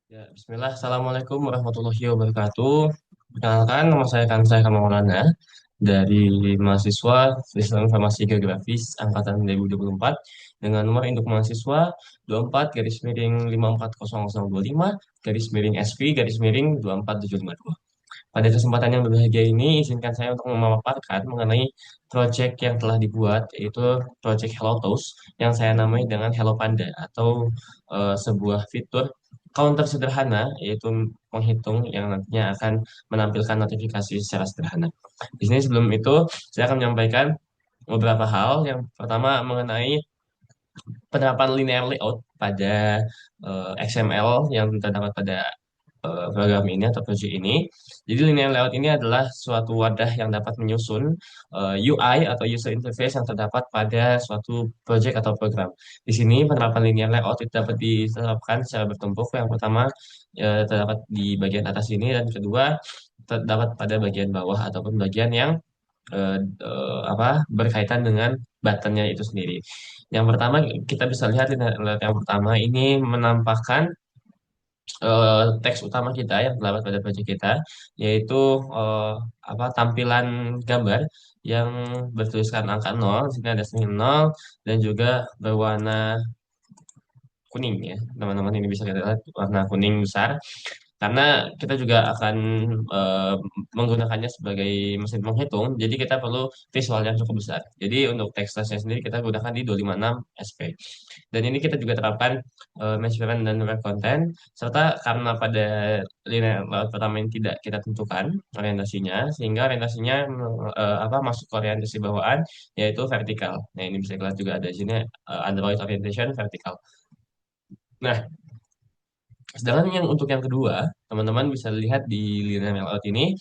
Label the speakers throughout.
Speaker 1: Ya, Bismillah. Assalamualaikum warahmatullahi wabarakatuh. Perkenalkan, nama saya Kansa Maulana dari mahasiswa Sistem Informasi Geografis Angkatan 2024 dengan nomor induk mahasiswa 24 garis miring 5400025 garis miring SP garis miring 24752. Pada kesempatan yang berbahagia ini, izinkan saya untuk memaparkan mengenai proyek yang telah dibuat, yaitu proyek Hello Toast, yang saya namai dengan Hello Panda, atau sebuah fitur counter sederhana, yaitu menghitung yang nantinya akan menampilkan notifikasi secara sederhana. Di sini sebelum itu, saya akan menyampaikan beberapa hal. Yang pertama mengenai penerapan linear layout pada XML yang terdapat pada program ini atau project ini. Jadi linear layout ini adalah suatu wadah yang dapat menyusun UI atau user interface yang terdapat pada suatu project atau program. Di sini penerapan linear layout itu dapat diterapkan secara bertumpuk. Yang pertama terdapat di bagian atas ini dan kedua terdapat pada bagian bawah ataupun bagian yang berkaitan dengan buttonnya itu sendiri. Yang pertama kita bisa lihat linear layout yang pertama ini menampakkan teks utama kita yang terdapat pada project kita, yaitu eh, tampilan gambar yang bertuliskan angka 0. Di sini ada senyum 0 dan juga berwarna kuning ya. Teman-teman ini bisa kita lihat warna kuning besar karena kita juga akan eh, menggunakannya sebagai mesin penghitung, jadi kita perlu visual yang cukup besar. Jadi untuk teks size sendiri kita gunakan di 256 SP. Dan ini kita juga terapkan match parent dan web content, serta karena pada linear layout pertama ini tidak kita tentukan orientasinya, sehingga orientasinya masuk ke orientasi bawaan, yaitu vertikal. Nah, ini bisa kita lihat juga ada di sini Android orientation vertikal. Nah, sedangkan yang untuk yang kedua, teman-teman bisa lihat di linear layout ini,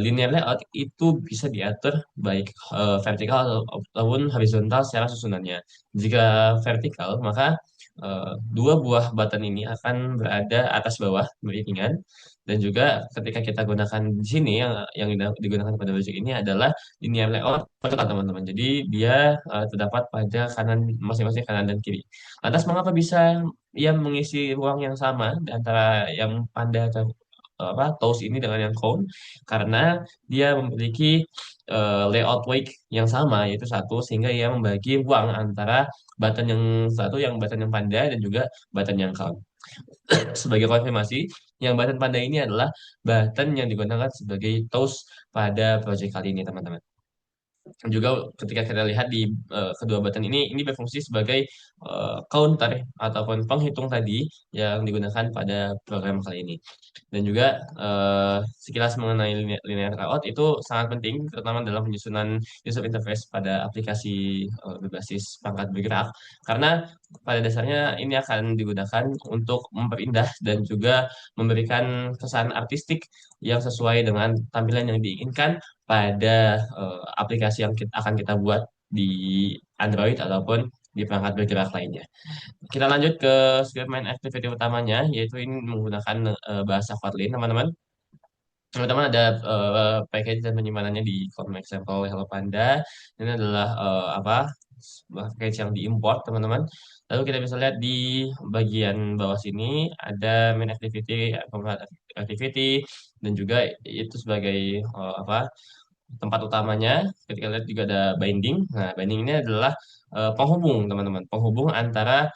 Speaker 1: linear layout itu bisa diatur baik vertikal ataupun horizontal secara susunannya. Jika vertikal, maka dua buah button ini akan berada atas bawah beriringan, dan juga ketika kita gunakan di sini yang digunakan pada project ini adalah linear layout vertikal, teman-teman. Jadi dia terdapat pada kanan masing-masing kanan dan kiri. Lantas mengapa bisa ia mengisi ruang yang sama di antara yang Panda atau Toast ini dengan yang Cone? Karena dia memiliki layout wake yang sama, yaitu satu, sehingga ia membagi ruang antara button yang satu, yang button yang Panda, dan juga button yang Cone. Sebagai konfirmasi, yang button Panda ini adalah button yang digunakan sebagai Toast pada project kali ini, teman-teman. Juga ketika kita lihat di kedua button ini berfungsi sebagai counter ataupun penghitung tadi yang digunakan pada program kali ini. Dan juga sekilas mengenai linear layout itu sangat penting, terutama dalam penyusunan user interface pada aplikasi berbasis perangkat bergerak, karena pada dasarnya ini akan digunakan untuk memperindah dan juga memberikan kesan artistik yang sesuai dengan tampilan yang diinginkan pada aplikasi yang akan kita buat di Android ataupun di perangkat bergerak lainnya. Kita lanjut ke script main activity utamanya, yaitu ini menggunakan bahasa Kotlin, teman-teman. Teman-teman ada package dan penyimpanannya di Chrome example Hello Panda. Ini adalah package yang diimport, teman-teman. Lalu kita bisa lihat di bagian bawah sini ada main activity, activity, dan juga itu sebagai tempat utamanya. Ketika lihat juga ada binding. Nah, binding ini adalah penghubung, teman-teman. Penghubung antara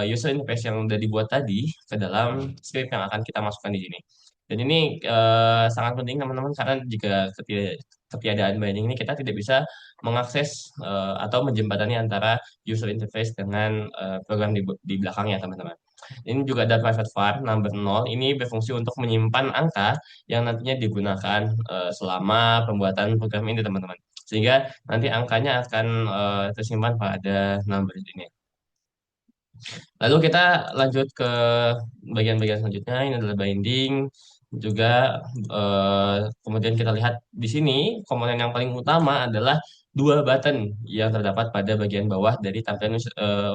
Speaker 1: user interface yang sudah dibuat tadi ke dalam script yang akan kita masukkan di sini. Dan ini sangat penting, teman-teman, karena jika ketiadaan binding ini kita tidak bisa mengakses atau menjembatani antara user interface dengan program di belakangnya, teman-teman. Ini juga ada private var number 0. Ini berfungsi untuk menyimpan angka yang nantinya digunakan selama pembuatan program ini, teman-teman. Sehingga nanti angkanya akan tersimpan pada number ini. Lalu kita lanjut ke bagian-bagian selanjutnya. Ini adalah binding. Juga kemudian kita lihat di sini komponen yang paling utama adalah dua button yang terdapat pada bagian bawah dari tampilan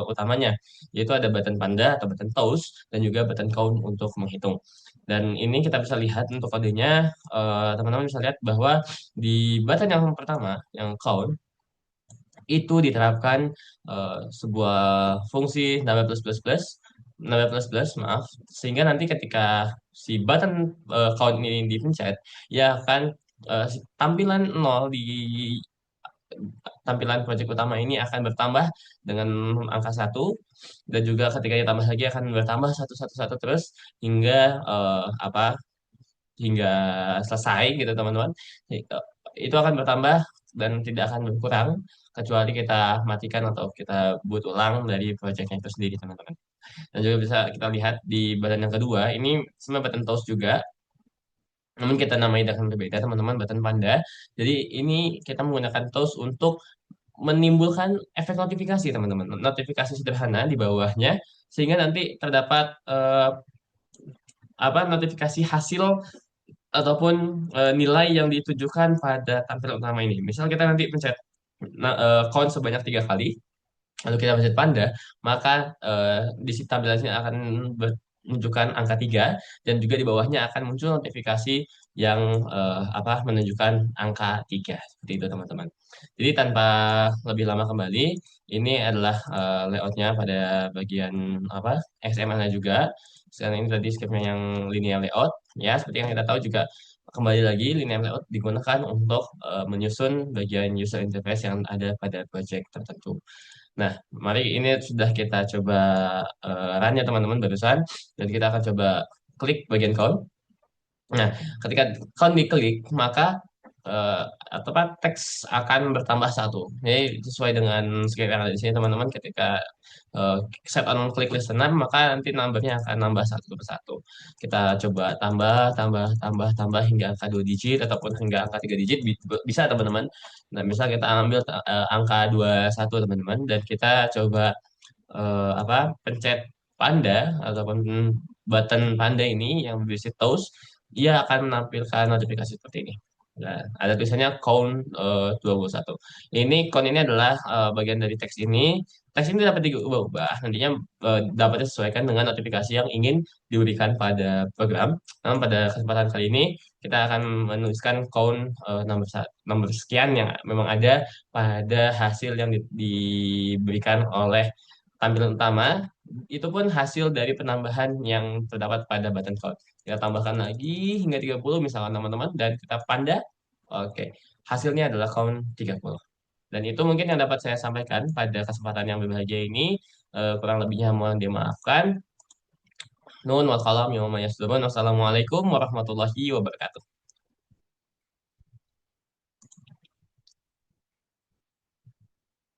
Speaker 1: utamanya, yaitu ada button panda atau button toast dan juga button count untuk menghitung. Dan ini kita bisa lihat untuk kodenya, teman-teman bisa lihat bahwa di button yang pertama, yang count, itu diterapkan sebuah fungsi double plus plus plus nambah plus plus, maaf. Sehingga nanti ketika si button count ini dipencet, ya akan tampilan nol di tampilan project utama ini akan bertambah dengan angka satu, dan juga ketika ditambah lagi akan bertambah satu satu satu terus hingga apa hingga selesai gitu teman-teman. Itu akan bertambah dan tidak akan berkurang kecuali kita matikan atau kita boot ulang dari projectnya itu sendiri teman-teman. Dan juga bisa kita lihat di button yang kedua, ini sebenarnya button toast juga, namun kita namai dengan berbeda teman-teman, button panda. Jadi ini kita menggunakan toast untuk menimbulkan efek notifikasi teman-teman, notifikasi sederhana di bawahnya, sehingga nanti terdapat apa notifikasi hasil ataupun nilai yang ditujukan pada tampilan utama ini. Misal kita nanti pencet count sebanyak 3 kali, lalu kita pencet panda, maka di situ tampilannya akan menunjukkan angka 3, dan juga di bawahnya akan muncul notifikasi yang apa menunjukkan angka 3. Seperti itu teman-teman. Jadi tanpa lebih lama kembali, ini adalah layoutnya pada bagian apa XML-nya juga. Sekarang ini tadi scriptnya yang linear layout. Ya, seperti yang kita tahu juga, kembali lagi linear layout digunakan untuk menyusun bagian user interface yang ada pada project tertentu. Nah, mari ini sudah kita coba run ya teman-teman barusan, dan kita akan coba klik bagian count. Nah, ketika count diklik, maka eh, atau apa teks akan bertambah satu. Jadi sesuai dengan script yang ada di sini teman-teman, ketika eh, set on click listener, maka nanti numbernya akan nambah satu persatu. Kita coba tambah, tambah, tambah, tambah hingga angka 2 digit ataupun hingga angka 3 digit, bisa teman-teman. Nah, misal kita ambil angka 21 teman-teman, dan kita coba apa pencet panda ataupun button panda ini yang berisi toast, dia akan menampilkan notifikasi seperti ini. Nah, ada tulisannya count 21. Ini count ini adalah bagian dari teks ini. Teks ini dapat diubah-ubah. Nantinya dapat disesuaikan dengan notifikasi yang ingin diberikan pada program. Namun pada kesempatan kali ini kita akan menuliskan count nomor sekian yang memang ada pada hasil yang diberikan oleh tampilan utama. Itu pun hasil dari penambahan yang terdapat pada button count. Kita tambahkan lagi hingga 30 misalkan teman-teman, dan kita panda. Oke, hasilnya adalah count 30. Dan itu mungkin yang dapat saya sampaikan pada kesempatan yang berbahagia ini. Kurang lebihnya mohon dimaafkan. Nun wal kalam yawma yasdurun. Wassalamualaikum warahmatullahi wabarakatuh.